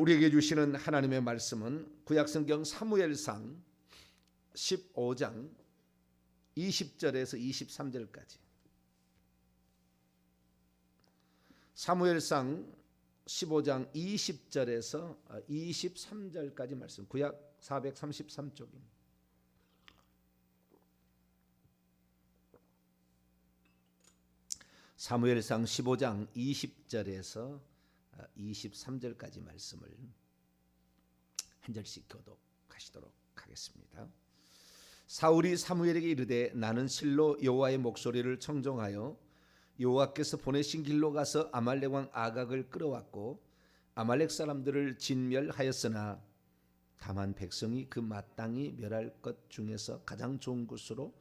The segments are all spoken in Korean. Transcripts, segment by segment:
우리에게 주시는 하나님의 말씀은 구약성경 사무엘상 15장 20절에서 23절까지. 사무엘상 15장 20절에서 23절까지 말씀. 구약 433쪽입니다. 사무엘상 15장 20절에서 23절까지 말씀을 한 절씩 교독하시도록 하겠습니다. 사울이 사무엘에게 이르되 나는 실로 여호와의 목소리를 청종하여 여호와께서 보내신 길로 가서 아말렉 왕 아각을 끌어왔고 아말렉 사람들을 진멸하였으나 다만 백성이 그 마땅히 멸할 것 중에서 가장 좋은 곳으로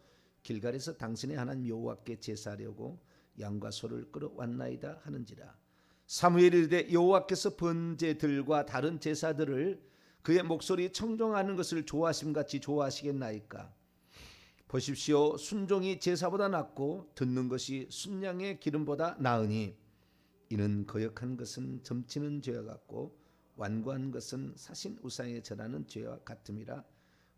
길갈에서 당신의 하나님 여호와께 제사하려고 양과 소를 끌어왔나이다 하는지라. 사무엘이 이르되 여호와께서 번제들과 다른 제사들을 그의 목소리 청종하는 것을 좋아하심같이 좋아하시겠나이까. 보십시오, 순종이 제사보다 낫고 듣는 것이 순양의 기름보다 나으니 이는 거역한 것은 점치는 죄와 같고 완고한 것은 사신 우상에 절하는 죄와 같음이라.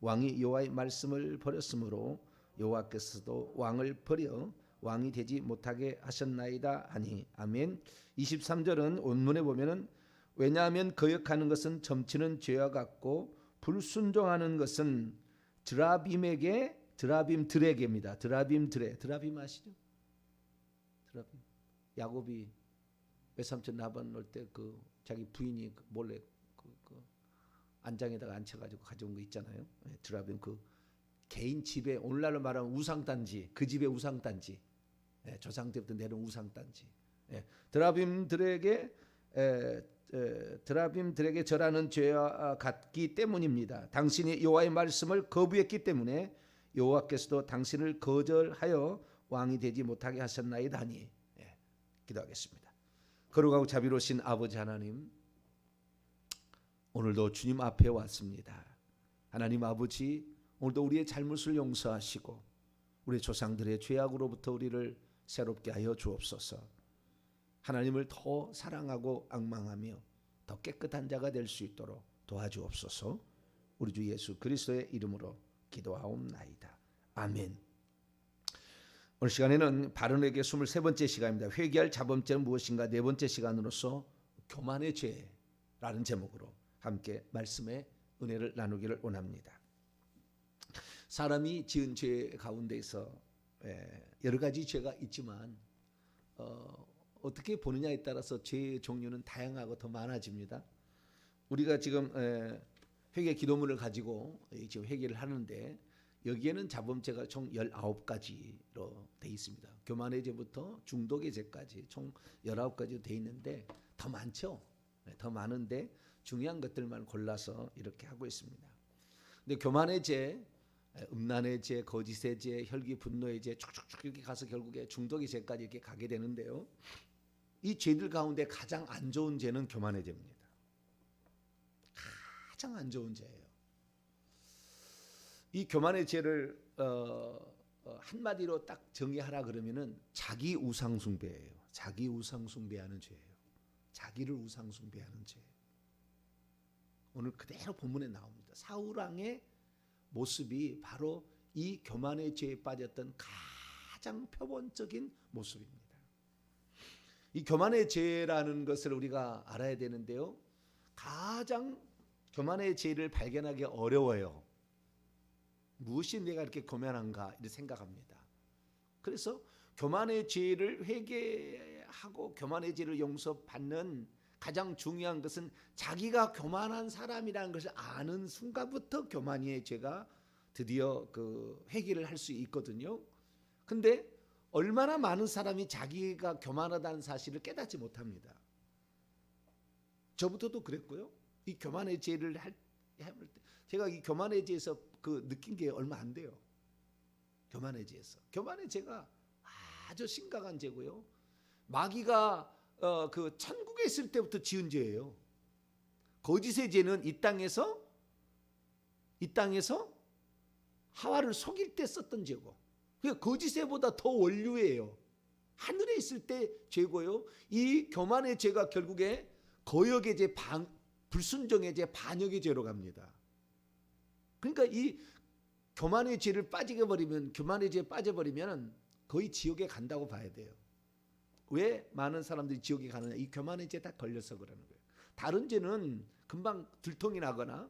왕이 여호와의 말씀을 버렸으므로 여호와께서도 왕을 버려 왕이 되지 못하게 하셨나이다 하니. 아멘. 23절은 원문에 보면은 왜냐하면 거역하는 것은 점치는 죄와 같고 불순종하는 것은 드라빔들에게입니다. 드라빔 아시죠? 드라빔. 야곱이 외삼촌 라반 올 때 그 자기 부인이 몰래 그 안장에다가 앉혀가지고 가져온 거 있잖아요. 드라빔, 그 개인 집에 오늘날로 말하면 우상단지, 그 집의 우상단지, 조상 때부터 내려온 우상단지. 드라빔들에게 절하는 죄와 같기 때문입니다. 당신이 여호와의 말씀을 거부했기 때문에 여호와께서도 당신을 거절하여 왕이 되지 못하게 하셨나이다 하니. 기도하겠습니다. 거룩하고 자비로우신 아버지 하나님, 오늘도 주님 앞에 왔습니다. 하나님 아버지, 오늘도 우리의 잘못을 용서하시고 우리 조상들의 죄악으로부터 우리를 새롭게 하여 주옵소서. 하나님을 더 사랑하고 앙망하며 더 깨끗한 자가 될 수 있도록 도와주옵소서. 우리 주 예수 그리스도의 이름으로 기도하옵나이다. 아멘. 오늘 시간에는 바른에게 23번째 시간입니다. 회개할 자범죄는 무엇인가? 네 번째 시간으로서 교만의 죄라는 제목으로 함께 말씀의 은혜를 나누기를 원합니다. 사람이 지은 죄 가운데서 여러 가지 죄가 있지만 어떻게 보느냐에 따라서 죄의 종류는 다양하고 더 많아집니다. 우리가 지금 회개 기도문을 가지고 지금 회개를 하는데 여기에는 자범죄가 총 19가지로 되어 있습니다. 교만의 죄부터 중독의 죄까지 총 19가지로 되어 있는데 더 많죠. 더 많은데 중요한 것들만 골라서 이렇게 하고 있습니다. 근데 교만의 죄, 음란의 죄, 거짓의 죄, 혈기 분노의 죄 쭉쭉쭉 이렇게 가서 결국에 중독의 죄까지 이렇게 가게 되는데요. 이 죄들 가운데 가장 안 좋은 죄는 교만의 죄입니다. 가장 안 좋은 죄예요. 이 교만의 죄를 한마디로 딱 정의하라 그러면은 자기 우상 숭배예요. 자기 우상 숭배하는 죄예요. 자기를 우상 숭배하는 죄. 오늘 그대로 본문에 나옵니다. 사울 왕의 모습이 바로 이 교만의 죄에 빠졌던 가장 표본적인 모습입니다. 이 교만의 죄라는 것을 우리가 알아야 되는데요. 가장 교만의 죄를 발견하기 어려워요. 무엇이 내가 이렇게 교만한가 이렇게 생각합니다. 그래서 교만의 죄를 회개하고 교만의 죄를 용서받는 가장 중요한 것은 자기가 교만한 사람이라는 것을 아는 순간부터 교만의 죄가 드디어 그 회개를 할 수 있거든요. 근데 얼마나 많은 사람이 자기가 교만하다는 사실을 깨닫지 못합니다. 저부터도 그랬고요. 이 교만의 죄를 할 때 제가 이 교만의 죄에서 그 느낀 게 얼마 안 돼요. 교만의 죄에서. 교만의 죄가 아주 심각한 죄고요. 마귀가 그 천국에 있을 때부터 지은 죄예요. 거짓의 죄는 이 땅에서 하와를 속일 때 썼던 죄고, 거짓죄보다 더 원류예요. 하늘에 있을 때 죄고요. 이 교만의 죄가 결국에 거역의 죄, 불순종의 죄, 반역의 죄로 갑니다. 그러니까 이 교만의 죄를 빠지게 버리면, 교만의 죄에 빠져버리면 거의 지옥에 간다고 봐야 돼요. 왜 많은 사람들이 지옥에 가느냐? 이 교만의 죄에 다 걸려서 그러는 거예요. 다른 죄는 금방 들통이 나거나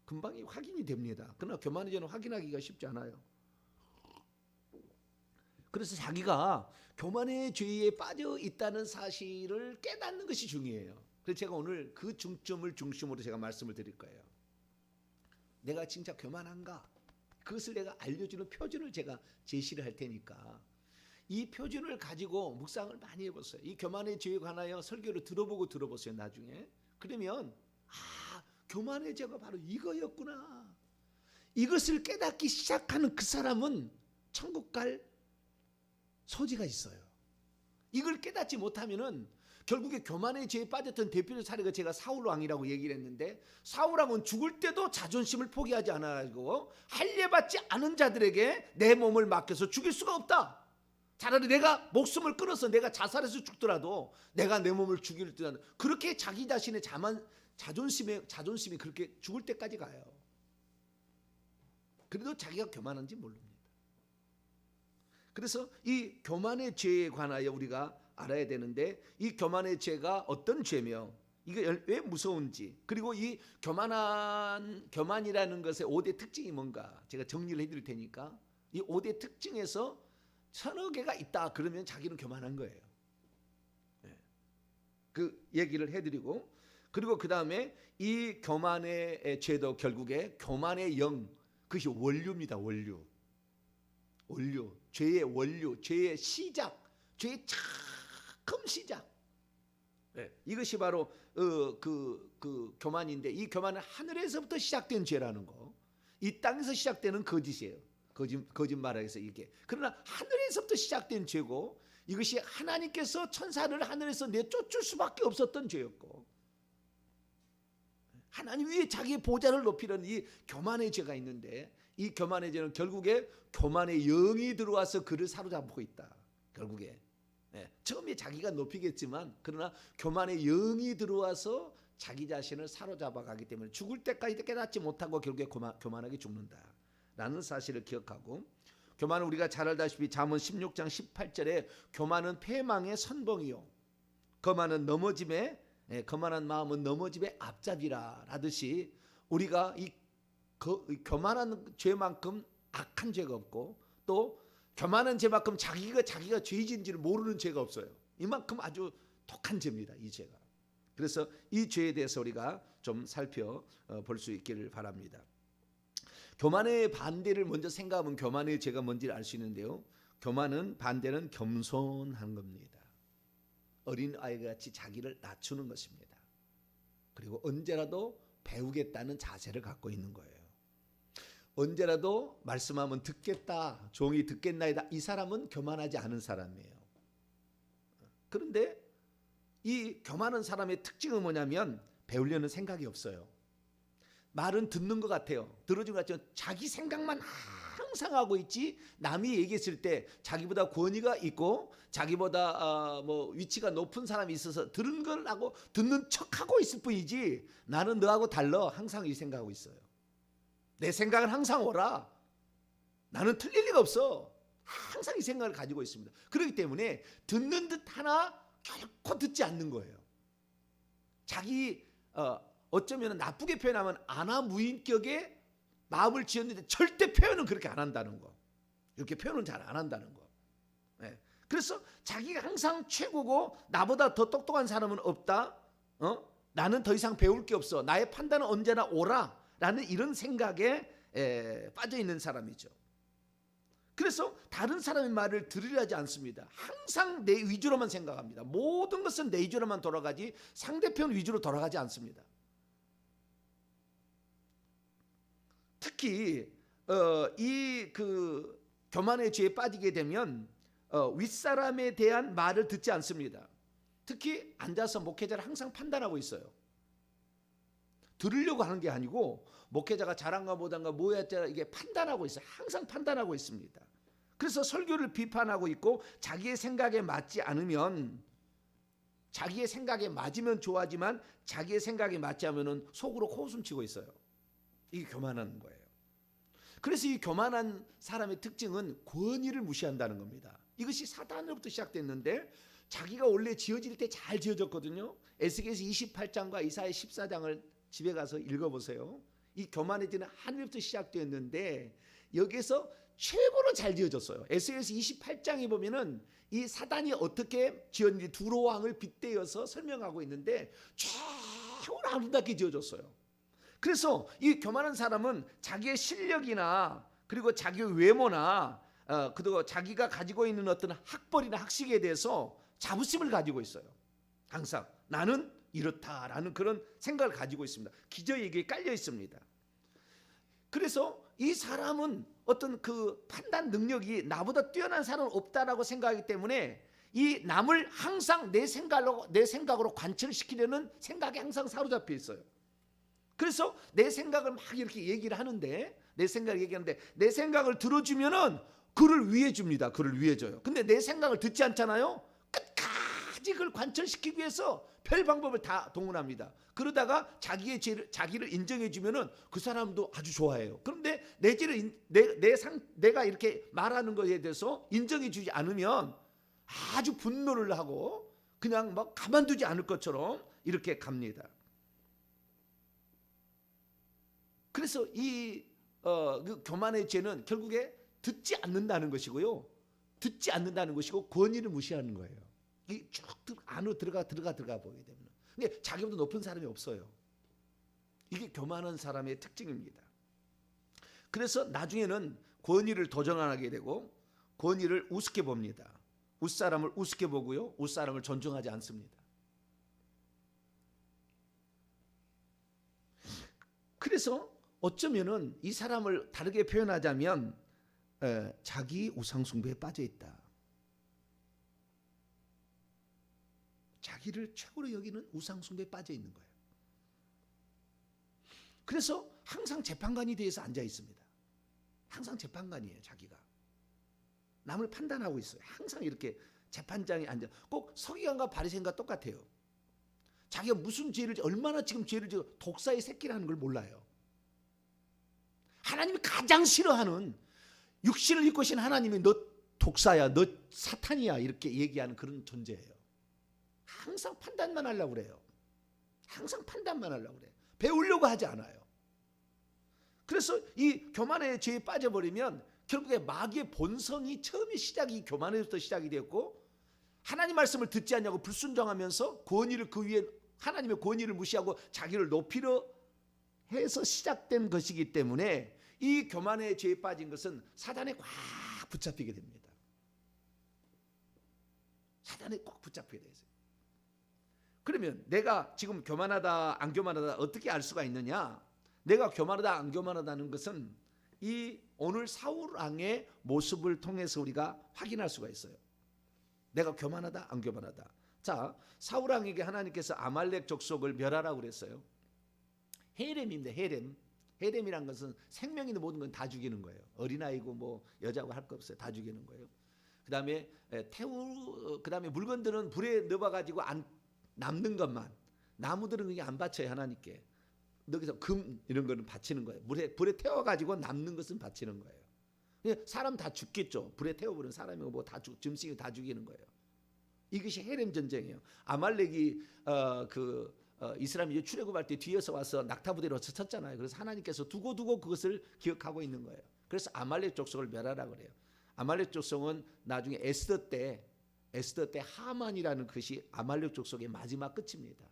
금방 확인이 됩니다. 그러나 교만의 죄는 확인하기가 쉽지 않아요. 그래서 자기가 교만의 죄에 빠져 있다는 사실을 깨닫는 것이 중요해요. 그래서 제가 오늘 그 중점을 중심으로 제가 말씀을 드릴 거예요. 내가 진짜 교만한가? 그것을 내가 알려주는 표준을 제가 제시를 할 테니까 이 표준을 가지고 묵상을 많이 해보세요. 이 교만의 죄에 관하여 설교를 들어보세요. 나중에. 그러면 교만의 죄가 바로 이거였구나. 이것을 깨닫기 시작하는 그 사람은 천국 갈 소지가 있어요. 이걸 깨닫지 못하면은 결국에 교만의 죄에 빠졌던 대표적 사례가 제가 사울 왕이라고 얘기를 했는데, 사울 왕은 죽을 때도 자존심을 포기하지 않아가지고 할례받지 않은 자들에게 내 몸을 맡겨서 죽일 수가 없다. 차라리 내가 목숨을 끊어서 내가 자살해서 죽더라도 내가 내 몸을 죽일 듯한, 그렇게 자기 자신의 자존심이 그렇게 죽을 때까지 가요. 그래도 자기가 교만한지 모릅니다. 그래서 이 교만의 죄에 관하여 우리가 알아야 되는데, 이 교만의 죄가 어떤 죄며 이게 왜 무서운지, 그리고 이 교만이라는 것의 5대 특징이 뭔가 제가 정리를 해드릴 테니까, 이 5대 특징에서 서너 개가 있다 그러면 자기는 교만한 거예요. 그 얘기를 해드리고, 그리고 그 다음에 이 교만의 죄도 결국에 교만의 영, 그것이 원류입니다. 원류, 죄의 원류, 죄의 시작, 죄의 처음 시작. 이것이 바로 그 교만인데, 이 교만은 하늘에서부터 시작된 죄라는 거. 이 땅에서 시작되는 거짓이에요. 거짓말에서 이게. 그러나 하늘에서부터 시작된 죄고, 이것이 하나님께서 천사를 하늘에서 내쫓을 수밖에 없었던 죄였고, 하나님 위에 자기의 보좌를 높이려는 이 교만의 죄가 있는데, 이 교만의 죄는 결국에 교만의 영이 들어와서 그를 사로잡고 있다. 결국에 처음에 자기가 높이겠지만, 그러나 교만의 영이 들어와서 자기 자신을 사로잡아 가기 때문에 죽을 때까지 깨닫지 못하고 결국에 교만하게 죽는다라는 사실을 기억하고, 교만은 우리가 잘 알다시피 잠언 16장 18절에 교만은 패망의 선봉이요 거만한 마음은 넘어짐의 앞잡이라 하듯이, 우리가 이 교만한 죄만큼 악한 죄가 없고, 또 교만한 죄만큼 자기가 죄인지를 모르는 죄가 없어요. 이만큼 아주 독한 죄입니다, 이 죄가. 그래서 이 죄에 대해서 우리가 좀 살펴볼 수 있기를 바랍니다. 교만의 반대를 먼저 생각하면 교만의 죄가 뭔지를 알 수 있는데요, 교만은 반대는 겸손한 겁니다. 어린아이 같이 자기를 낮추는 것입니다. 그리고 언제라도 배우겠다는 자세를 갖고 있는 거예요. 언제라도 말씀하면 듣겠다, 종이 듣겠나이다. 이 사람은 교만하지 않은 사람이에요. 그런데 이 교만한 사람의 특징은 뭐냐면 배우려는 생각이 없어요. 말은 듣는 것 같아요. 들어준 것 같지만 자기 생각만 항상 하고 있지, 남이 얘기했을 때 자기보다 권위가 있고 자기보다 위치가 높은 사람이 있어서 들은 걸 하고 듣는 척하고 있을 뿐이지, 나는 너하고 달라 항상 이 생각하고 있어요. 내 생각은 항상 옳아, 나는 틀릴 리가 없어, 항상 이 생각을 가지고 있습니다. 그렇기 때문에 듣는 듯 하나 결코 듣지 않는 거예요. 자기 어쩌면 나쁘게 표현하면 아나무인격에 마음을 지었는데 절대 표현은 그렇게 안 한다는 거. 이렇게 표현은 잘 안 한다는 거. 그래서 자기가 항상 최고고 나보다 더 똑똑한 사람은 없다. 나는 더 이상 배울 게 없어. 나의 판단은 언제나 옳아. 라는 이런 생각에 빠져 있는 사람이죠. 그래서 다른 사람의 말을 들으려 하지 않습니다. 항상 내 위주로만 생각합니다. 모든 것은 내 위주로만 돌아가지 상대편 위주로 돌아가지 않습니다. 특히 이 교만의 죄에 빠지게 되면 윗사람에 대한 말을 듣지 않습니다. 특히 앉아서 목회자를 항상 판단하고 있어요. 들으려고 하는 게 아니고 목회자가 잘한가 못한가 뭐였잖아, 이게 판단하고 있어요. 항상 판단하고 있습니다. 그래서 설교를 비판하고 있고 자기의 생각에 맞지 않으면 자기의 생각에 맞으면 좋아하지만 자기의 생각에 맞지 않으면 속으로 코웃음치고 있어요. 이게 교만한 거예요. 그래서 이 교만한 사람의 특징은 권위를 무시한다는 겁니다. 이것이 사단으로부터 시작됐는데 자기가 원래 지어질 때 잘 지어졌거든요. 에스겔서 28장과 이사야 14장을 집에 가서 읽어보세요. 이 교만해지는 하늘부터 시작됐는데 여기서 최고로 잘 지어졌어요. 에스겔서 28장에 보면은 이 사단이 어떻게 지었는지 두로 왕을 빗대어서 설명하고 있는데 최고로 아름답게 지어졌어요. 그래서 이 교만한 사람은 자기의 실력이나 그리고 자기의 외모나 그리고 자기가 가지고 있는 어떤 학벌이나 학식에 대해서 자부심을 가지고 있어요. 항상 나는 이렇다라는 그런 생각을 가지고 있습니다. 기저에게 깔려 있습니다. 그래서 이 사람은 어떤 그 판단 능력이 나보다 뛰어난 사람은 없다라고 생각하기 때문에 이 남을 항상 내 생각으로 관철시키려는 생각에 항상 사로잡혀 있어요. 그래서 내 생각을 막 이렇게 얘기를 하는데 내 생각을 들어주면은 그를 위해 줍니다. 그를 위해 줘요. 근데 내 생각을 듣지 않잖아요. 끝까지 그걸 관철시키기 위해서 별 방법을 다 동원합니다. 그러다가 자기를 인정해 주면은 그 사람도 아주 좋아해요. 그런데 내가 이렇게 말하는 것에 대해서 인정해 주지 않으면 아주 분노를 하고 그냥 막 가만두지 않을 것처럼 이렇게 갑니다. 그래서 그 교만의 죄는 결국에 듣지 않는다는 것이고요. 듣지 않는다는 것이고 권위를 무시하는 거예요. 이 쭉 안으로 들어가 보게 되면. 근데 자기보다 높은 사람이 없어요. 이게 교만한 사람의 특징입니다. 그래서 나중에는 권위를 도전하게 되고 권위를 우습게 봅니다. 윗사람을 우습게 보고요. 윗사람을 존중하지 않습니다. 그래서 어쩌면은 이 사람을 다르게 표현하자면 자기 우상숭배에 빠져 있다. 자기를 최고로 여기는 우상숭배에 빠져 있는 거예요. 그래서 항상 재판관이 돼서 앉아 있습니다. 항상 재판관이에요. 자기가 남을 판단하고 있어요. 항상 이렇게 재판장에 앉아. 꼭 서기관과 바리새인과 똑같아요. 자기가 무슨 죄를 얼마나 지금 죄를 지어 독사의 새끼라는 걸 몰라요. 하나님이 가장 싫어하는 육신을 입고 계신 하나님이 너 독사야, 너 사탄이야 이렇게 얘기하는 그런 존재예요. 항상 판단만 하려고 그래요. 항상 판단만 하려고 그래요. 배우려고 하지 않아요. 그래서 이 교만의 죄에 빠져버리면 결국에 마귀의 본성이 처음에 시작이 교만에서부터 시작이 되었고 하나님 말씀을 듣지 않냐고 불순종하면서 권위를 그 위에 하나님의 권위를 무시하고 자기를 높이려 해서 시작된 것이기 때문에 이 교만의 죄에 빠진 것은 사단에 꽉 붙잡히게 됩니다. 사단에 꽉 붙잡히게 되어요. 그러면 내가 지금 교만하다 안 교만하다 어떻게 알 수가 있느냐? 내가 교만하다 안 교만하다는 것은 이 오늘 사울 왕의 모습을 통해서 우리가 확인할 수가 있어요. 내가 교만하다 안 교만하다. 자, 사울 왕에게 하나님께서 아말렉 족속을 멸하라고 그랬어요. 헤렘입니다. 헤렘이란 것은 생명 있는 모든 건 다 죽이는 거예요. 어린아이고 뭐 여자고 할 거 없어요. 다 죽이는 거예요. 그다음에 그다음에 물건들은 불에 넣어 가지고 안 남는 것만, 나무들은 그게 안 바쳐요. 하나님께. 여기서 금 이런 거는 바치는 거예요. 불에 태워 가지고 남는 것은 바치는 거예요. 사람 다 죽겠죠. 불에 태워버리는 사람이고 뭐 다 짐승이 다 죽이는 거예요. 이것이 헤렘 전쟁이에요. 아말렉이 이스라엘이 출애굽할 때 뒤에서 와서 낙타부대로 쳤잖아요. 그래서 하나님께서 두고 그것을 기억하고 있는 거예요. 그래서 아말렉 족속을 멸하라 그래요. 아말렉 족속은 나중에 에스더 때 하만이라는 것이 아말렉 족속의 마지막 끝입니다.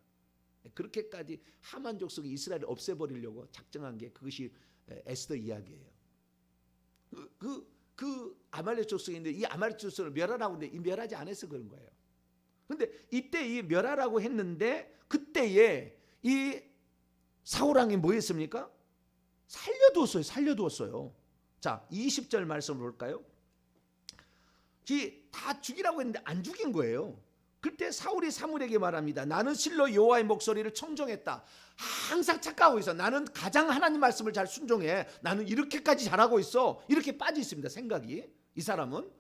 그렇게까지 하만 족속이 이스라엘을 없애버리려고 작정한 게 그것이 에스더 이야기예요. 그 아말렉 족속인데 이 아말렉 족속을 멸하라고 했는데 이 멸하지 않아서 그런 거예요. 그런데 이때 이 멸하라고 했는데 그때에 이 사울 왕이 뭐 했습니까? 살려두었어요. 자, 20절 말씀을 볼까요? 다 죽이라고 했는데 안 죽인 거예요. 그때 사울이 사무엘에게 말합니다. 나는 실로 여호와의 목소리를 청종했다. 항상 착각하고 있어. 나는 가장 하나님 말씀을 잘 순종해. 나는 이렇게까지 잘하고 있어. 이렇게 빠져 있습니다. 생각이. 이 사람은.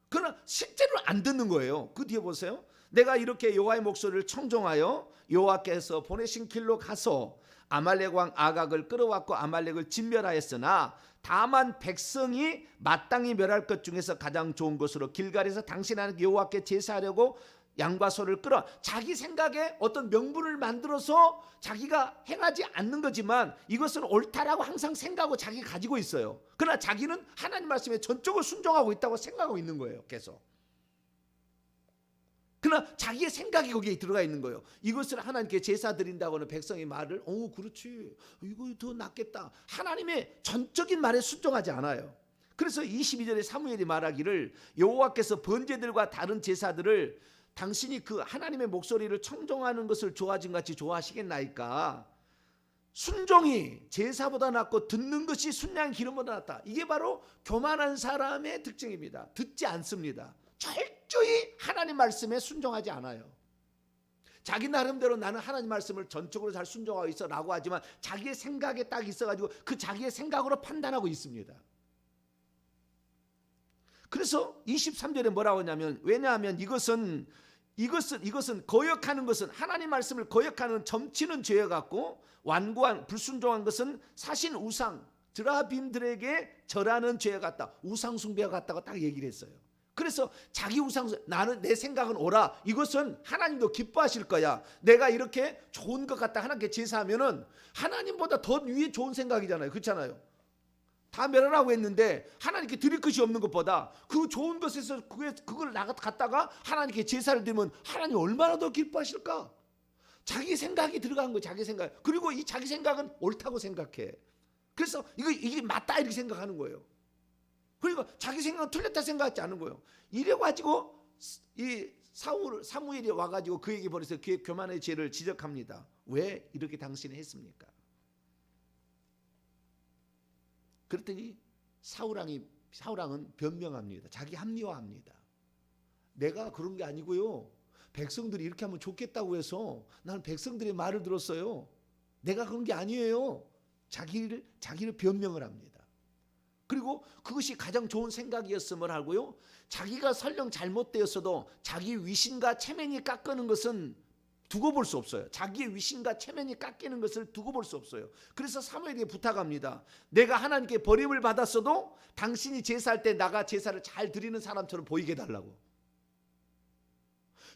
그러나 실제로 안 듣는 거예요. 그 뒤에 보세요. 내가 이렇게 여호와의 목소리를 청종하여 여호와께서 보내신 길로 가서 아말렉 왕 아각을 끌어왔고 아말렉을 진멸하였으나 다만 백성이 마땅히 멸할 것 중에서 가장 좋은 것으로 길갈에서 당신 하나님 여호와께 제사하려고 양과 소를 끌어 자기 생각에 어떤 명분을 만들어서 자기가 행하지 않는 거지만 이것은 옳다라고 항상 생각하고 자기가 가지고 있어요. 그러나 자기는 하나님 말씀에 전적으로 순종하고 있다고 생각하고 있는 거예요. 계속. 그러나 자기의 생각이 거기에 들어가 있는 거예요. 이것을 하나님께 제사 드린다고 하는 백성의 말을 그렇지, 이거 더 낫겠다, 하나님의 전적인 말에 순종하지 않아요. 그래서 22절에 사무엘이 말하기를 여호와께서 번제들과 다른 제사들을 당신이 그 하나님의 목소리를 청종하는 것을 좋아진 같이 좋아하시겠나이까. 순종이 제사보다 낫고 듣는 것이 순양 기름보다 낫다. 이게 바로 교만한 사람의 특징입니다. 듣지 않습니다. 철저히 하나님 말씀에 순종하지 않아요. 자기 나름대로 나는 하나님 말씀을 전적으로 잘 순종하고 있어 라고 하지만 자기의 생각에 딱 있어가지고 그 자기의 생각으로 판단하고 있습니다. 그래서 23절에 뭐라고 하냐면, 왜냐하면 이것은 거역하는 것은, 하나님 말씀을 거역하는 점치는 죄여 같고 완고한 불순종한 것은 사신 우상 드라빔들에게 절하는 죄여 같다. 우상 숭배와 같다고 딱 얘기를 했어요. 그래서 자기 우상, 나는 내 생각은 옳아, 이것은 하나님도 기뻐하실 거야. 내가 이렇게 좋은 것 같다 하나님께 제사하면은 하나님보다 더 위에 좋은 생각이잖아요. 그렇잖아요. 다 멸하라고 했는데 하나님께 드릴 것이 없는 것보다 그 좋은 것에서 그걸 갖다가 하나님께 제사를 드리면 하나님 얼마나 더 기뻐하실까? 자기 생각이 들어간 거예요. 자기 생각. 그리고 이 자기 생각은 옳다고 생각해. 그래서 이게 맞다 이렇게 생각하는 거예요. 그러니까 자기 생각은 틀렸다 생각하지 않은 거예요. 이래가지고 이 사무엘이 와가지고 그에게 벌여서 그의 교만의 죄를 지적합니다. 왜 이렇게 당신이 했습니까? 그랬더니 사울왕은 변명합니다. 자기 합리화합니다. 내가 그런 게 아니고요, 백성들이 이렇게 하면 좋겠다고 해서 나는 백성들의 말을 들었어요. 내가 그런 게 아니에요. 자기를 변명을 합니다. 그리고 그것이 가장 좋은 생각이었음을 알고요, 자기가 설령 잘못되었어도 자기 위신과 체면이 깎이는 것은 두고 볼 수 없어요. 자기의 위신과 체면이 깎이는 것을 두고 볼 수 없어요. 그래서 사무엘에게 부탁합니다. 내가 하나님께 버림을 받았어도 당신이 제사할 때 나가 제사를 잘 드리는 사람처럼 보이게 해달라고.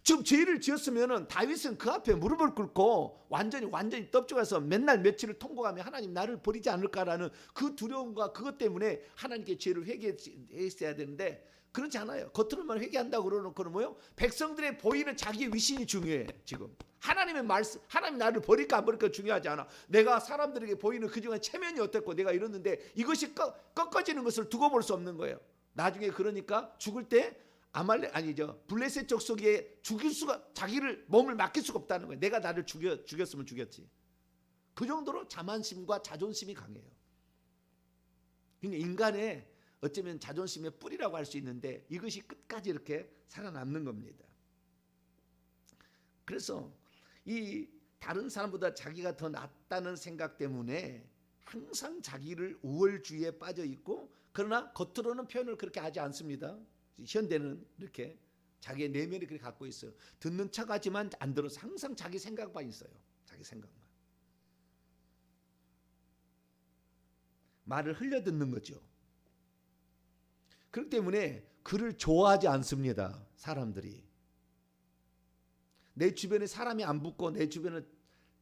지금 죄를 지었으면 다윗은 그 앞에 무릎을 꿇고 완전히 떡져가서 맨날 며칠을 통곡하며 하나님 나를 버리지 않을까라는 그 두려움과 그것 때문에 하나님께 죄를 회개했어야 되는데 그렇지 않아요. 겉으로만 회개한다고 그러놓고는 뭐요? 백성들의 보이는 자기의 위신이 중요해. 지금 하나님의 말씀, 하나님 나를 버릴까 안 버릴까 중요하지 않아. 내가 사람들에게 보이는 그중에 체면이 어땠고 내가 이랬는데 이것이 꺾어지는 것을 두고 볼 수 없는 거예요. 나중에 그러니까 죽을 때 블레셋 족속에 죽일 수가, 자기를 몸을 맡길 수가 없다는 거예요. 내가 나를 죽였으면 죽였지. 그 정도로 자만심과 자존심이 강해요. 그러니까 인간의 어쩌면 자존심의 뿌리라고 할 수 있는데 이것이 끝까지 이렇게 살아남는 겁니다. 그래서 이 다른 사람보다 자기가 더 낫다는 생각 때문에 항상 자기를 우월주의에 빠져 있고, 그러나 겉으로는 표현을 그렇게 하지 않습니다. 현대는 이렇게 자기의 내면이 그렇게 갖고 있어요. 듣는 척하지만 안 들어서 항상 자기 생각만 있어요. 자기 생각만. 말을 흘려듣는 거죠. 그렇기 때문에 그를 좋아하지 않습니다. 사람들이. 내 주변에 사람이 안 붙고 내 주변에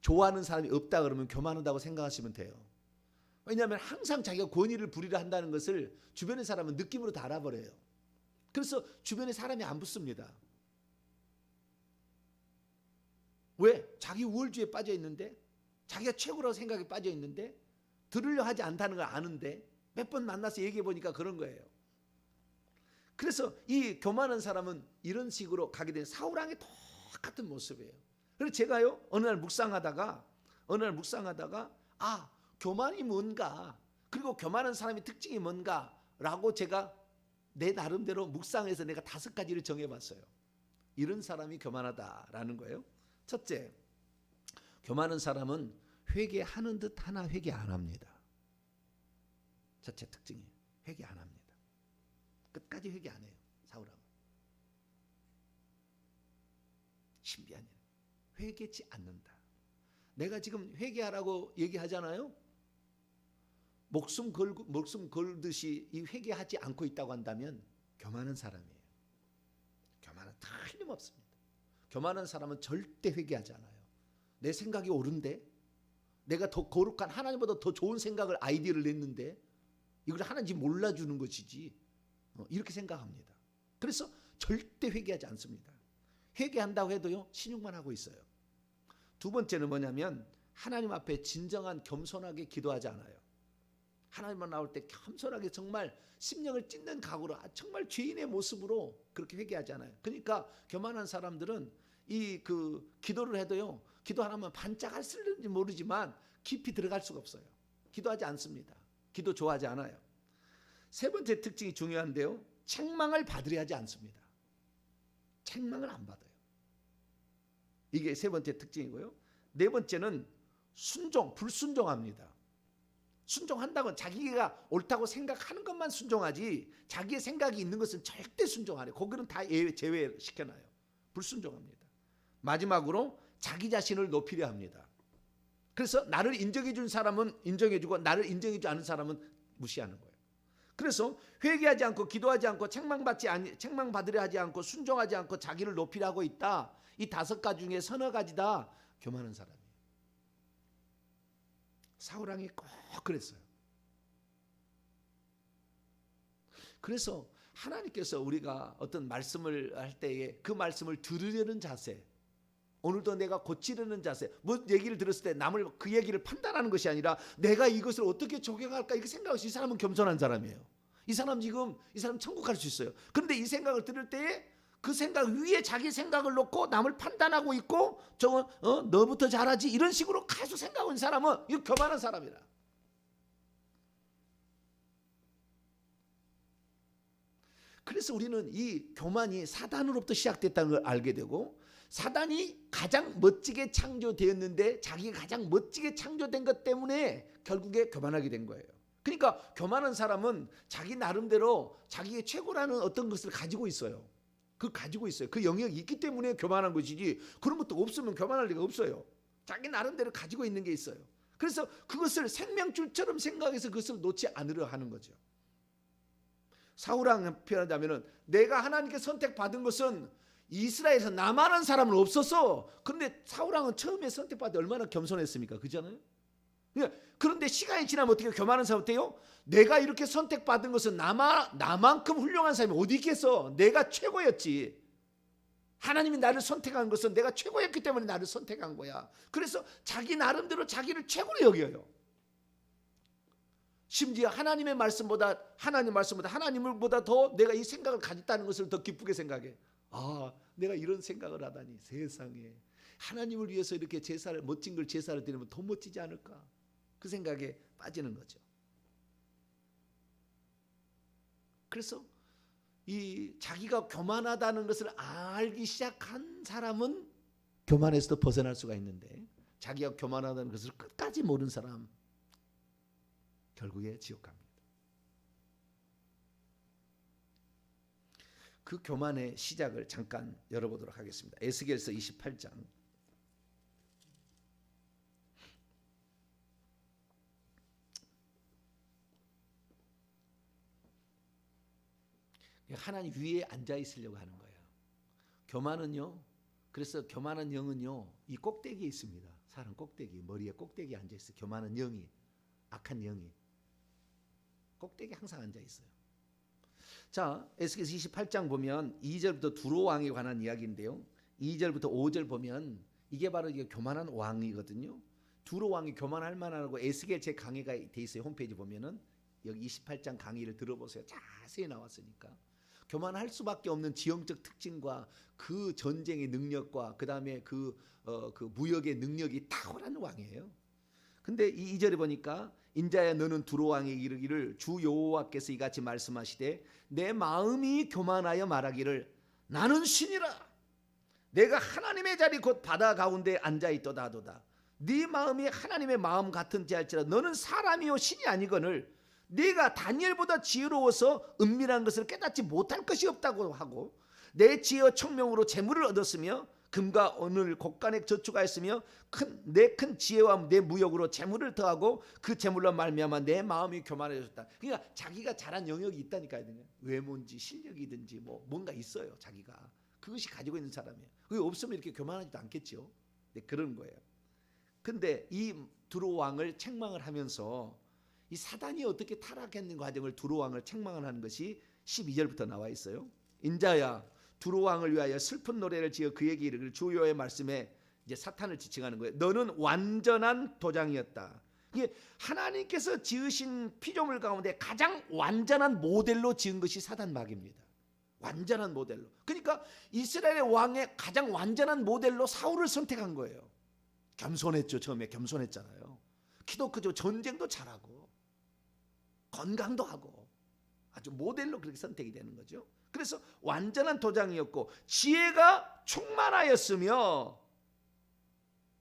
좋아하는 사람이 없다 그러면 교만하다고 생각하시면 돼요. 왜냐하면 항상 자기가 권위를 부리려 한다는 것을 주변의 사람은 느낌으로 다 알아버려요. 그래서 주변에 사람이 안 붙습니다. 왜? 자기 우월주의에 빠져 있는데, 자기가 최고라고 생각에 빠져 있는데, 들으려 하지 않다는 걸 아는데 몇 번 만나서 얘기해 보니까 그런 거예요. 그래서 이 교만한 사람은 이런 식으로 가게 된 사울왕의 똑같은 모습이에요. 그래서 제가요 어느 날 묵상하다가 교만이 뭔가, 그리고 교만한 사람의 특징이 뭔가라고 제가 내 나름대로 묵상해서 내가 5가지를 정해봤어요. 이런 사람이 교만하다라는 거예요. 첫째, 교만한 사람은 회개하는 듯 하나 회개 안 합니다. 첫째 특징이 회개 안 합니다. 끝까지 회개 안 해요. 사울왕은. 신비한 일. 회개치 않는다. 내가 지금 회개하라고 얘기하잖아요. 목숨 걸듯이 이 회개하지 않고 있다고 한다면 교만한 사람이에요. 교만은 틀림없습니다. 교만한 사람은 절대 회개하지 않아요. 내 생각이 옳은데, 내가 더 거룩한 하나님보다 더 좋은 생각을 아이디어를 냈는데 이걸 하나님 몰라주는 것이지, 이렇게 생각합니다. 그래서 절대 회개하지 않습니다. 회개한다고 해도요, 신용만 하고 있어요. 두 번째는 뭐냐면 하나님 앞에 진정한 겸손하게 기도하지 않아요. 하나님만 나올 때 겸손하게 정말 심령을 찢는 각오로 정말 죄인의 모습으로 그렇게 회개하지 않아요. 그러니까 교만한 사람들은 기도를 해도요, 기도 하나만 반짝할 쓸는지 모르지만 깊이 들어갈 수가 없어요. 기도하지 않습니다. 기도 좋아하지 않아요. 세 번째 특징이 중요한데요, 책망을 받으려 하지 않습니다. 책망을 안 받아요. 이게 세 번째 특징이고요. 네 번째는 불순종합니다. 순종한다고 자기가 옳다고 생각하는 것만 순종하지 자기의 생각이 있는 것은 절대 순종 안 해요. 거기는 다 제외시켜놔요. 불순종합니다. 마지막으로 자기 자신을 높이려 합니다. 그래서 나를 인정해 준 사람은 인정해 주고 나를 인정해 주지 않은 사람은 무시하는 거예요. 그래서 회개하지 않고 기도하지 않고 책망받으려 하지 않고 순종하지 않고 자기를 높이려 하고 있다. 이 5가지 중에 서너 가지다 교만한 사람이에요. 사울왕이 꼭 그랬어요. 그래서 하나님께서 우리가 어떤 말씀을 할 때에 그 말씀을 들으려는 자세, 오늘도 내가 고치려는 자세, 뭐 얘기를 들었을 때 남을 그 얘기를 판단하는 것이 아니라 내가 이것을 어떻게 적용할까 이렇게 생각하시. 이 사람은 겸손한 사람이에요. 이 사람 천국 갈 수 있어요. 그런데 이 생각을 들을 때에 그 생각 위에 자기 생각을 놓고 남을 판단하고 있고 저건 너부터 잘하지 이런 식으로 계속 생각하는 사람은 이거 교만한 사람이라. 그래서 우리는 이 교만이 사단으로부터 시작됐다는 걸 알게 되고, 사단이 가장 멋지게 창조되었는데 자기가 가장 멋지게 창조된 것 때문에 결국에 교만하게 된 거예요. 그러니까 교만한 사람은 자기 나름대로 자기의 최고라는 어떤 것을 가지고 있어요. 그 영역이 있기 때문에 교만한 것이지 그런 것도 없으면 교만할 리가 없어요. 자기 나름대로 가지고 있는 게 있어요. 그래서 그것을 생명줄처럼 생각해서 그것을 놓지 않으려 하는 거죠. 사울왕 표현하자면 내가 하나님께 선택받은 것은 이스라엘에서 나만한 사람은 없었어. 그런데 사울왕은 처음에 선택받을 때 얼마나 겸손했습니까? 그렇잖아요. 그런데 시간이 지나면 어떻게 교만한 사람 어때요? 내가 이렇게 선택받은 것은 나만큼 훌륭한 사람이 어디 있겠어? 내가 최고였지. 하나님이 나를 선택한 것은 내가 최고였기 때문에 나를 선택한 거야. 그래서 자기 나름대로 자기를 최고로 여겨요. 심지어 하나님의 말씀보다 하나님보다 더 내가 이 생각을 가졌다는 것을 더 기쁘게 생각해. 아, 내가 이런 생각을 하다니. 세상에 하나님을 위해서 이렇게 멋진 걸 제사를 드리면 더 멋지지 않을까? 그 생각에 빠지는 거죠. 그래서 이 자기가 교만하다는 것을 알기 시작한 사람은 교만에서도 벗어날 수가 있는데, 자기가 교만하다는 것을 끝까지 모르는 사람 결국에 지옥 갑니다. 그 교만의 시작을 잠깐 열어보도록 하겠습니다. 에스겔서 28장. 하나님 위에 앉아 있으려고 하는 거예요. 교만은요. 그래서 교만한 영은요, 이 꼭대기에 있습니다. 사람 꼭대기, 머리에 꼭대기에 앉아 있어요. 교만한 영이, 악한 영이 꼭대기에 항상 앉아 있어요. 자, 에스겔서 28장 보면 2절부터 두로 왕에 관한 이야기인데요. 2절부터 5절 보면 이게 바로 이게 교만한 왕이거든요. 두로 왕이 교만할 만하고 에스겔 제 강의가 돼 있어요. 홈페이지 보면은 여기 28장 강의를 들어보세요. 자세히 나왔으니까. 교만할 수밖에 없는 지형적 특징과 그 전쟁의 능력과 그다음에 그 무역의 능력이 탁월한 왕이에요. 근데 이 2절에 보니까 인자야 너는 두로 왕에게 이르기를 주 여호와께서 이같이 말씀하시되 내 마음이 교만하여 말하기를 나는 신이라 내가 하나님의 자리 곧 바다 가운데 앉아 있도다 하도다. 네 마음이 하나님의 마음 같은지 할지라 너는 사람이요 신이 아니거늘 네가 다니엘보다 지혜로워서 은밀한 것을 깨닫지 못할 것이 없다고 하고 내 지혜와 청명으로 재물을 얻었으며 금과 은을 곡간에 저축하였으며 내 큰 지혜와 내 무역으로 재물을 더하고 그 재물로 말미암아 내 마음이 교만해졌다. 그러니까 자기가 잘한 영역이 있다니까요. 외모인지 실력이든지 뭐 뭔가 있어요. 자기가 그것이 가지고 있는 사람이에요. 그게 없으면 이렇게 교만하지도 않겠죠. 네, 그런 거예요. 근데 이 두로 왕을 책망을 하면서 이 사단이 어떻게 타락했는 과정을 두로 왕을 책망을 하는 것이 12절부터 나와 있어요. 인자야, 두로 왕을 위하여 슬픈 노래를 지어 그에게 이르기를 주 여호와의 말씀에 이제 사탄을 지칭하는 거예요. 너는 완전한 도장이었다. 이게 하나님께서 지으신 피조물 가운데 가장 완전한 모델로 지은 것이 사단 마귀입니다. 완전한 모델로. 그러니까 이스라엘의 왕의 가장 완전한 모델로 사울을 선택한 거예요. 겸손했죠. 처음에 겸손했잖아요. 키도 크죠. 전쟁도 잘하고 건강도 하고 아주 모델로 그렇게 선택이 되는 거죠. 그래서 완전한 도장이었고 지혜가 충만하였으며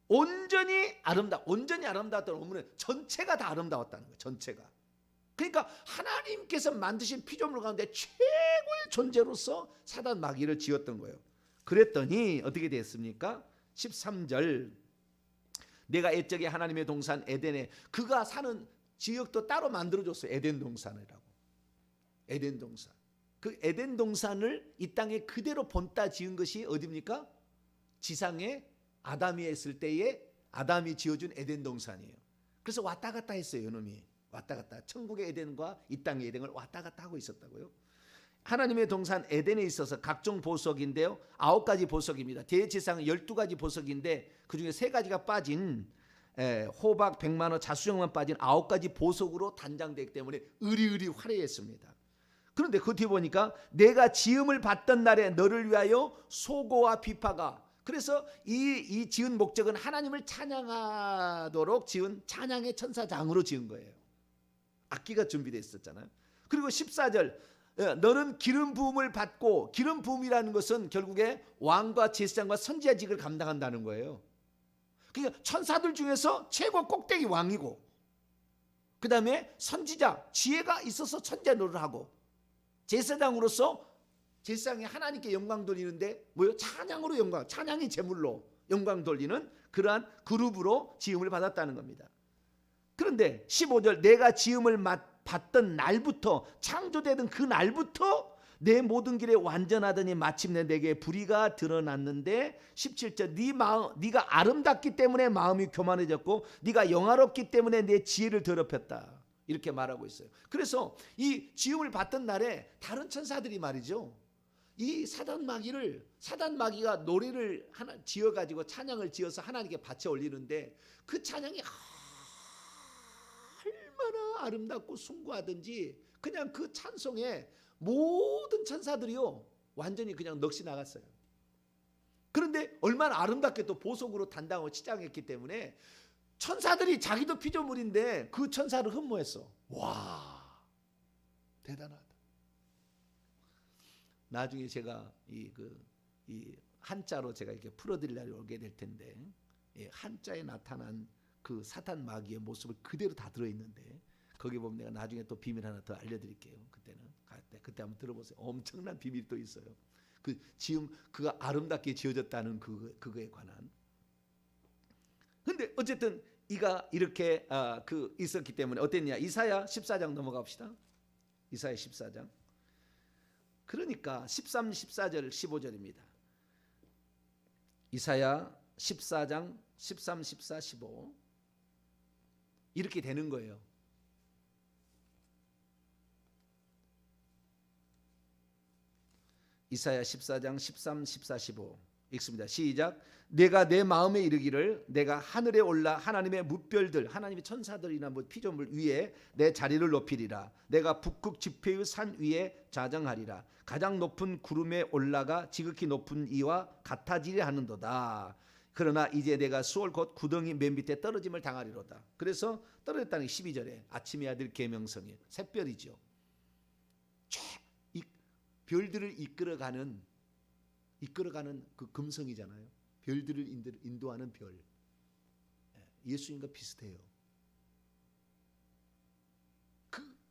온전히 아름다웠다는 의미는 전체가 다 아름다웠다는 거예요. 전체가. 그러니까 하나님께서 만드신 피조물 가운데 최고의 존재로서 사단 마귀를 지었던 거예요. 그랬더니 어떻게 됐습니까? 13절 내가 옛적에 하나님의 동산 에덴에 그가 사는 지역도 따로 만들어줬어요. 에덴 동산이라고. 에덴 동산. 그 에덴 동산을 이 땅에 그대로 본따 지은 것이 어디입니까? 지상에 아담이 했을 때에 아담이 지어준 에덴 동산이에요. 그래서 왔다 갔다 했어요. 이놈이. 왔다 갔다. 천국의 에덴과 이 땅의 에덴을 왔다 갔다 하고 있었다고요. 하나님의 동산 에덴에 있어서 각종 보석인데요. 9가지 보석입니다. 대지상 12가지 보석인데 그중에 3가지가 빠진 호박, 백만호, 자수정만 빠진 9가지 보석으로 단장되기 때문에 으리으리 화려했습니다. 그런데 그 뒤에 보니까 내가 지음을 받던 날에 너를 위하여 소고와 비파가 그래서 이 지은 목적은 하나님을 찬양하도록 지은 찬양의 천사장으로 지은 거예요. 악기가 준비되어 있었잖아요. 그리고 14절 너는 기름 부음을 받고 기름 부음이라는 것은 결국에 왕과 제사장과 선지자직을 감당한다는 거예요. 그러니까 천사들 중에서 최고 꼭대기 왕이고 그 다음에 선지자 지혜가 있어서 천재 노릇을 하고 제사장으로서 제사장이 하나님께 영광 돌리는데 뭐요? 찬양으로 영광, 찬양이 제물로 영광 돌리는 그러한 그룹으로 지음을 받았다는 겁니다. 그런데 15절 내가 지음을 받던 날부터 창조되던 그 날부터 내 모든 길에 완전하더니 마침내 내게 불의가 드러났는데 17절 네가 아름답기 때문에 마음이 교만해졌고 네가 영화롭기 때문에 내 지혜를 더럽혔다. 이렇게 말하고 있어요. 그래서 이 지음을 받던 날에 다른 천사들이 말이죠. 이 사단 마귀가 노래를 하나 지어가지고 찬양을 지어서 하나님께 바쳐 올리는데 그 찬양이 얼마나 아름답고 숭고하든지 그냥 그 찬송에 모든 천사들이요 완전히 그냥 넋이 나갔어요. 그런데 얼마나 아름답게 또 보석으로 단장하고 치장했기 때문에 천사들이 자기도 피조물인데 그 천사를 흠모했어. 와 대단하다. 나중에 제가 이 한자로 제가 이렇게 풀어드릴 날이 오게 될 텐데 한자에 나타난 그 사탄 마귀의 모습을 그대로 다 들어있는데 거기 보면 내가 나중에 또 비밀 하나 더 알려드릴게요. 그때 한번 들어보세요. 엄청난 비밀이 또 있어요. 그 지금 그가 아름답게 지어졌다는 그거에 관한. 근데 어쨌든 이가 이렇게 있었기 때문에 어땠냐? 이사야 14장 넘어갑시다. 이사야 14장. 그러니까 13, 14절, 15절입니다. 이사야 14장 13, 14, 15 이렇게 되는 거예요. 이사야 14장 13, 14, 15 읽습니다. 시작. 내가 내 마음에 이르기를 내가 하늘에 올라 하나님의 뭇별들 하나님의 천사들이나 피조물 위에 내 자리를 높이리라. 내가 북극 지폐의 산 위에 자정하리라. 가장 높은 구름에 올라가 지극히 높은 이와 같아지려 하는도다. 그러나 이제 내가 수월 곧 구덩이 맨 밑에 떨어짐을 당하리로다. 그래서 떨어졌다는 게 12절에 아침의 아들 계명성이에요. 샛별이죠. 이 별들을 이끌어가는 그 금성이잖아요. 별들을 인도하는 별. 예수님과 비슷해요.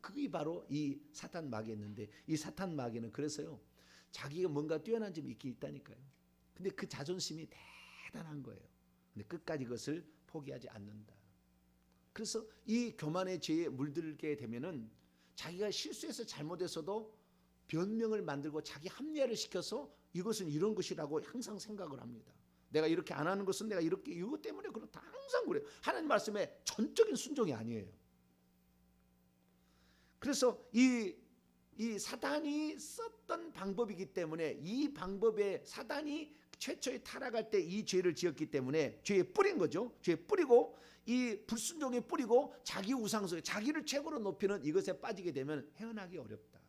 그게 바로 이 사탄 마귀였는데 이 사탄 마귀는 그래서요 자기가 뭔가 뛰어난 점이 있다니까요. 근데 그 자존심이 대단한 거예요. 근데 끝까지 그것을 포기하지 않는다. 그래서 이 교만의 죄에 물들게 되면은 자기가 실수해서 잘못해서도 변명을 만들고 자기 합리화를 시켜서 이것은 이런 것이라고 항상 생각을 합니다. 내가 이렇게 안 하는 것은 내가 이렇게 이것 때문에 그렇다 항상 그래요. 하나님 말씀에 전적인 순종이 아니에요. 그래서 이 사단이 썼던 방법이기 때문에 이 방법에 사단이 최초에 타락할 때 이 죄를 지었기 때문에 죄에 뿌린 거죠. 죄에 뿌리고 이 불순종에 뿌리고 자기 우상 속에 자기를 최고로 높이는 이것에 빠지게 되면 헤어나기 어렵다.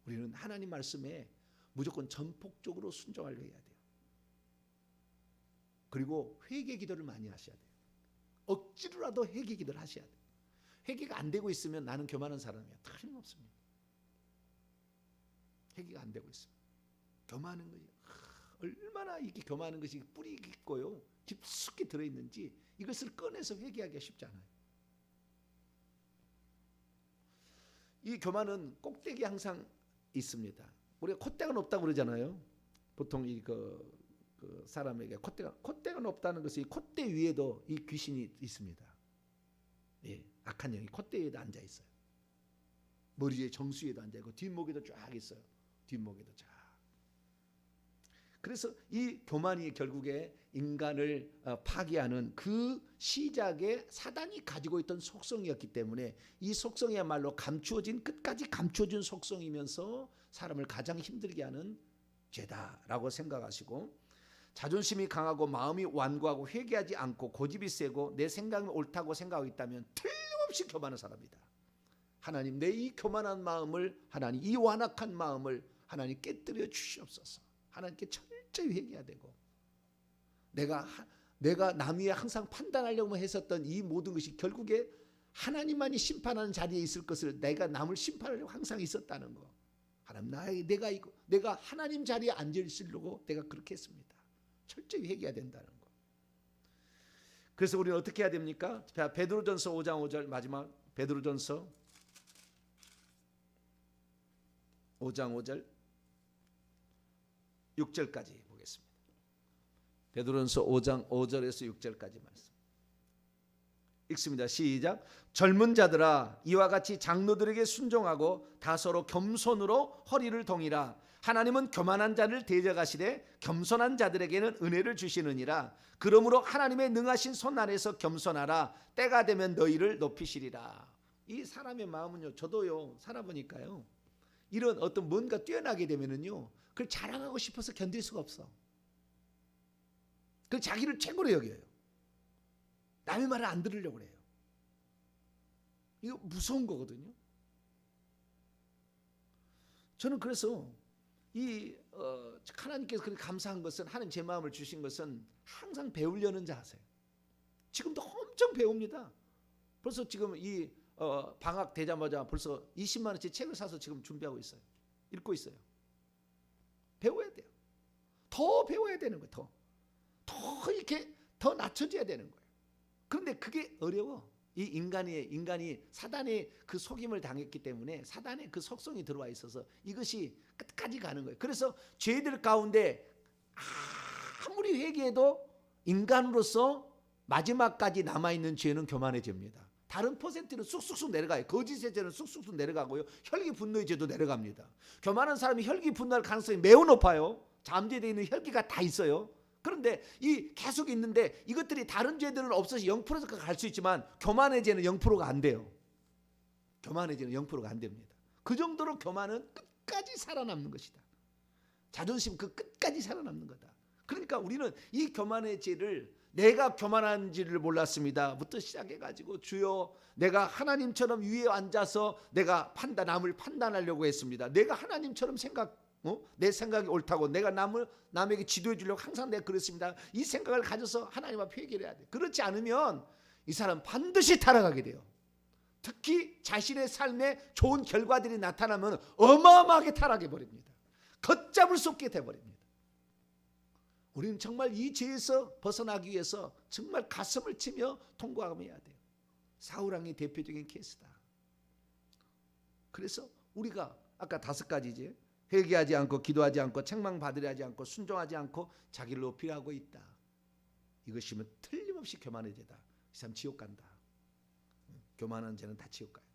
우리는 하나님 말씀에 무조건 전폭적으로 순종하려 해야 돼요. 그리고 회개 기도를 많이 하셔야 돼요. 억지로라도 회개 기도를 하셔야 돼요. 회개가 안 되고 있으면 나는 교만한 사람이야. 틀림없습니다. 회개가 안 되고 있습니다. 교만한 것이 얼마나 이게 교만한 것이 뿌리 깊고요, 깊숙이 들어있는지 이것을 꺼내서 회개하기가 쉽지 않아요. 이 교만은 꼭대기 항상 있습니다. 우리가 콧대가 높다고 그러잖아요. 보통 그 사람에게 콧대가 높다는 것은 이 콧대 위에도 이 귀신이 있습니다. 예, 악한 영이 콧대 위에도 앉아 있어요. 머리 위에 정수 위에도 앉아 있고 뒷목에도 쫙 있어요. 뒷목에도 쫙. 그래서 이 교만이 결국에 인간을 파괴하는 그 시작에 사단이 가지고 있던 속성이었기 때문에 이 속성이야말로 끝까지 감추어진 속성이면서 사람을 가장 힘들게 하는 죄다라고 생각하시고, 자존심이 강하고 마음이 완고하고 회개하지 않고 고집이 세고 내 생각이 옳다고 생각하고 있다면 틀림없이 교만한 사람이다. 하나님, 내 이 교만한 마음을, 하나님 이 완악한 마음을 하나님 깨뜨려 주시옵소서. 하나님께 철저히 회개해야 되고, 내가 남 위에 항상 판단하려고 했었던 이 모든 것이 결국에 하나님만이 심판하는 자리에 있을 것을 내가 남을 심판하려고 항상 있었다는 거. 하나님, 내가 하나님 자리에 앉아 있으려고 내가 그렇게 했습니다. 철저히 회개해야 된다는 거. 그래서 우리는 어떻게 해야 됩니까? 베드로전서 5장 5절 마지막, 베드로전서 5장 5절 6절까지 보겠습니다. 베드로전서 5장 5절에서 6절까지 말씀 읽습니다. 시작. 젊은 자들아, 이와 같이 장로들에게 순종하고 다 서로 겸손으로 허리를 동이라. 하나님은 교만한 자를 대적하시되 겸손한 자들에게는 은혜를 주시느니라. 그러므로 하나님의 능하신 손 아래서 겸손하라. 때가 되면 너희를 높이시리라. 이 사람의 마음은요, 저도요 살아보니까요, 이런 어떤 뭔가 뛰어나게 되면은요, 그걸 자랑하고 싶어서 견딜 수가 없어. 그 자기를 최고로 여겨요. 남의 말을 안 들으려고 그래요. 이거 무서운 거거든요. 저는 그래서 하나님께서 그렇게 감사한 것은, 하나님 제 마음을 주신 것은 항상 배우려는 자세요. 지금도 엄청 배웁니다. 벌써 지금 방학 되자마자 벌써 20만 원치 책을 사서 지금 준비하고 있어요. 읽고 있어요. 배워야 돼요. 더 배워야 되는 거예요. 더 이렇게 더 낮춰져야 되는 거예요. 그런데 그게 어려워. 이 인간이 사단의 그 속임을 당했기 때문에 사단의 그 속성이 들어와 있어서 이것이 끝까지 가는 거예요. 그래서 죄들 가운데 아무리 회개해도 인간으로서 마지막까지 남아있는 죄는 교만의 죄입니다. 다른 퍼센트는 쑥쑥쑥 내려가요. 거짓의 죄는 쑥쑥쑥 내려가고요, 혈기 분노의 죄도 내려갑니다. 교만한 사람이 혈기 분노할 가능성이 매우 높아요. 잠재되어 있는 혈기가 다 있어요. 그런데 계속 있는데 이것들이 다른 죄들은 없어서 0%가 갈 수 있지만 교만의 죄는 0%가 안 돼요. 교만의 죄는 0%가 안 됩니다. 그 정도로 교만은 끝까지 살아남는 것이다. 자존심 그 끝까지 살아남는 거다. 그러니까 우리는 이 교만의 죄를, 내가 교만한지를 몰랐습니다 부터 시작해가지고, 주여 내가 하나님처럼 위에 앉아서 내가 남을 판단하려고 했습니다. 내가 하나님처럼 내 생각이 옳다고, 내가 남에게 지도해 주려고 항상 내가 그랬습니다. 이 생각을 가져서 하나님 앞에 회개를 해야 돼. 그렇지 않으면 이 사람 반드시 타락하게 돼요. 특히 자신의 삶에 좋은 결과들이 나타나면 어마어마하게 타락해 버립니다. 걷잡을 수 없게 돼버립니다. 우리는 정말 이 죄에서 벗어나기 위해서 정말 가슴을 치며 통과해야 돼요. 사울왕이 대표적인 케이스다. 그래서 우리가 아까 5가지지, 회개하지 않고 기도하지 않고 책망받으려 하지 않고 순종하지 않고 자기를 높이려 하고 있다. 이것이면 틀림없이 교만의 죄다. 이 사람 지옥 간다. 교만한 죄는 다 지옥 가요.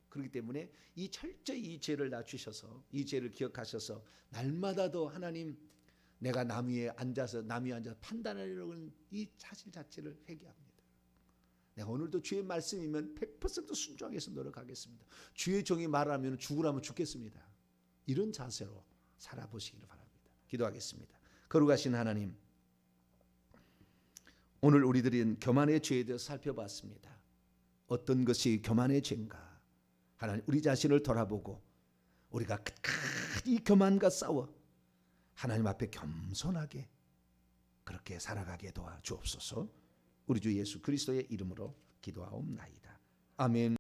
그렇기 때문에 이 철저히 이 죄를 낮추셔서 이 죄를 기억하셔서 날마다도 하나님, 내가 남 위에 앉아서 판단하려는 이 사실 자체를 회개합니다. 내가 오늘도 주의 말씀이면 100% 순종하기 위해서 노력하겠습니다. 주의 종이 말하면 죽으라면 죽겠습니다. 이런 자세로 살아보시기를 바랍니다. 기도하겠습니다. 거룩하신 하나님, 오늘 우리들은 교만의 죄에 대해서 살펴봤습니다. 어떤 것이 교만의 죄인가? 하나님, 우리 자신을 돌아보고 우리가 끝까지 교만과 싸워 하나님 앞에 겸손하게 그렇게 살아가게 도와주옵소서. 우리 주 예수 그리스도의 이름으로 기도하옵나이다. 아멘.